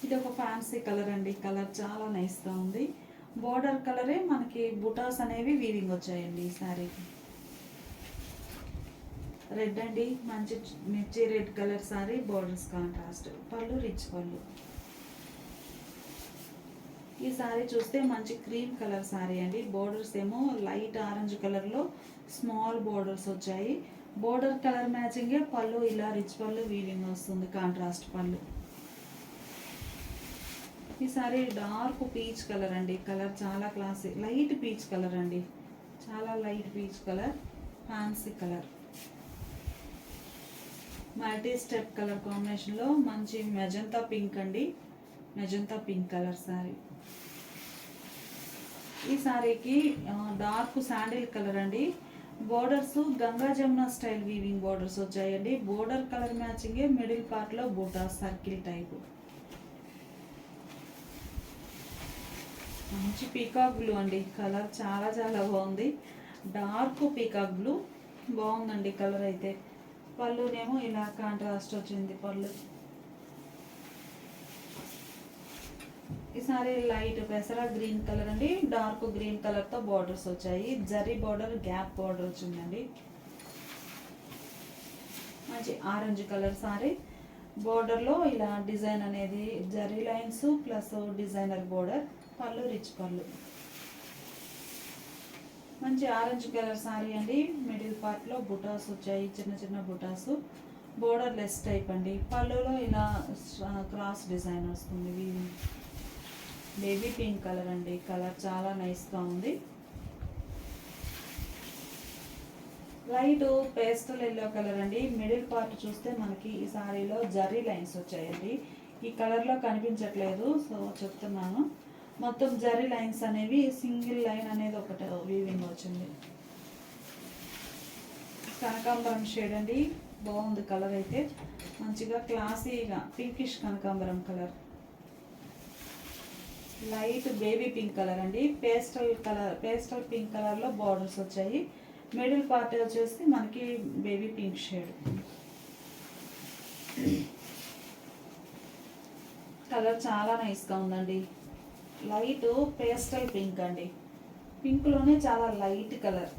ఇది ఒక ఫ్యాన్సీ కలర్ అండి. కలర్ చాలా నైస్గా ఉంది. బోర్డర్ కలరే మనకి బుటాస్ అనేవి వీవింగ్ వచ్చాయండి ఈ శారీకి. రెడ్ అండి, మంచి మిర్చి red colour sorry. Borders contrast. పళ్ళు రిచ్ పళ్ళు. ఈ సారీ చూస్తే మంచి క్రీమ్ కలర్ సారీ అండి. బోర్డర్స్ ఏమో లైట్ ఆరెంజ్ కలర్లో స్మాల్ బోర్డర్స్ వచ్చాయి. బోర్డర్ కలర్ మ్యాచింగే పళ్ళు ఇలా రిచ్ పళ్ళు వీవింగ్ వస్తుంది, కాంట్రాస్ట్ పళ్ళు. ఈ సారీ డార్క్ పీచ్ కలర్ అండి. కలర్ చాలా క్లాసీ, లైట్ పీచ్ కలర్ అండి, చాలా light peach colour, fancy colour. Multi step colour కాంబినేషన్లో మంచి మెజంతా పింక్ అండి. Magenta pink colour sari. ఈ సారీకి డార్క్ శాండిల్ కలర్ అండి. Borders Ganga Jamuna style weaving borders వచ్చాయండి. బోర్డర్ కలర్ మ్యాచింగే మిడిల్ పార్ట్లో బూటా సర్కిల్ టైపు. మంచి పీకాక్ బ్లూ అండి. కలర్ చాలా చాలా బాగుంది. డార్క్ పీకాక్ బ్లూ బాగుందండి కలర్ అయితే. పళ్ళునేమో ఇలా కాంట్రాస్ట్ వచ్చింది పళ్ళు. ఈసారి లైట్ పెసర గ్రీన్ కలర్ అండి. డార్క్ గ్రీన్ కలర్తో బార్డర్స్ వచ్చాయి. జరీ బార్డర్, గ్యాప్ బార్డర్ వచ్చిందండి. మంచి ఆరెంజ్ కలర్ సారీ. బోర్డర్లో ఇలా డిజైన్ అనేది zari lines plus designer border. పళ్ళు రిచ్ పళ్ళు. మంచి ఆరెంజ్ కలర్ సారీ అండి. మిడిల్ పార్ట్లో బుటాస్ వచ్చాయి, చిన్న చిన్న బుటాస్. బోర్డర్ లెస్ టైప్ అండి. పళ్ళులో ఇలా క్రాస్ డిజైన్ వస్తుంది వీవింగ్. బేబీ పింక్ కలర్ అండి. కలర్ చాలా నైస్గా ఉంది. లైట్ పేస్టల్ ఎల్లో కలర్ అండి. మిడిల్ పార్ట్ చూస్తే మనకి ఈ సారీలో జరీ లైన్స్ వచ్చాయండి. ఈ కలర్లో కనిపించట్లేదు, సో చెప్తున్నాను. మొత్తం జరీ లైన్స్ అనేవి, సింగిల్ లైన్ అనేది ఒకటి వీవింగ్ వచ్చింది. కనకాంబరం షేడ్ అండి. బాగుంది కలర్ అయితే. మంచిగా క్లాసీగా పింకిష్ కనకాంబరం colour. Light baby pink colour అండి. పేస్టల్ పింక్ కలర్లో బార్డర్స్ వచ్చాయి. మిడిల్ పార్ట్ వచ్చేసి మనకి బేబీ పింక్ షేడ్. కలర్ చాలా నైస్గా ఉందండి. లైట్ పేస్టల్ పింక్ అండి. పింక్లోనే చాలా లైట్ కలర్.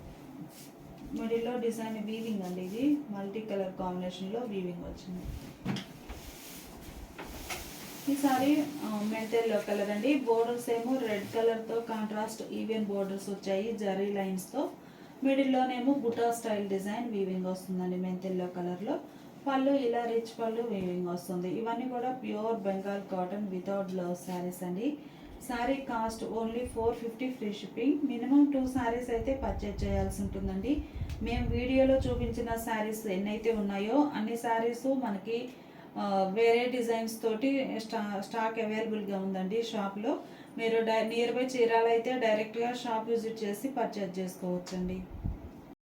మిడిల్లో డిజైన్ వీవింగ్ అండి. ఇది మల్టీ కలర్ కాంబినేషన్లో వీవింగ్ వచ్చింది. ఈసారి మెంటెల్లో కలర్ అండి. బోర్డర్స్ ఏమో రెడ్ కలర్తో కాంట్రాస్ట్ ఈవెన్ బోర్డర్స్ వచ్చాయి జరీ లైన్స్తో. మిడిల్లోనేమో బుటా స్టైల్ డిజైన్ వీవింగ్ వస్తుందండి మెంతెల్లో కలర్లో. పళ్ళు ఇలా రిచ్ పళ్ళు వీవింగ్ వస్తుంది. ఇవన్నీ కూడా pure Bengal cotton without blouse saris అండి. Sari cost only 450 free shipping. Minimum 2 saris అయితే పర్చేజ్ చేయాల్సి ఉంటుందండి. మేము వీడియోలో చూపించిన శారీస్ ఎన్నైతే ఉన్నాయో అన్ని శారీస్ మనకి వేరే డిజైన్స్ తోటి స్టాక్ అవైలబుల్గా ఉందండి షాప్లో. మీరు నియర్ బై చీరాల అయితే డైరెక్ట్గా షాప్ విజిట్ చేసి పర్చేజ్ చేసుకోవచ్చండి.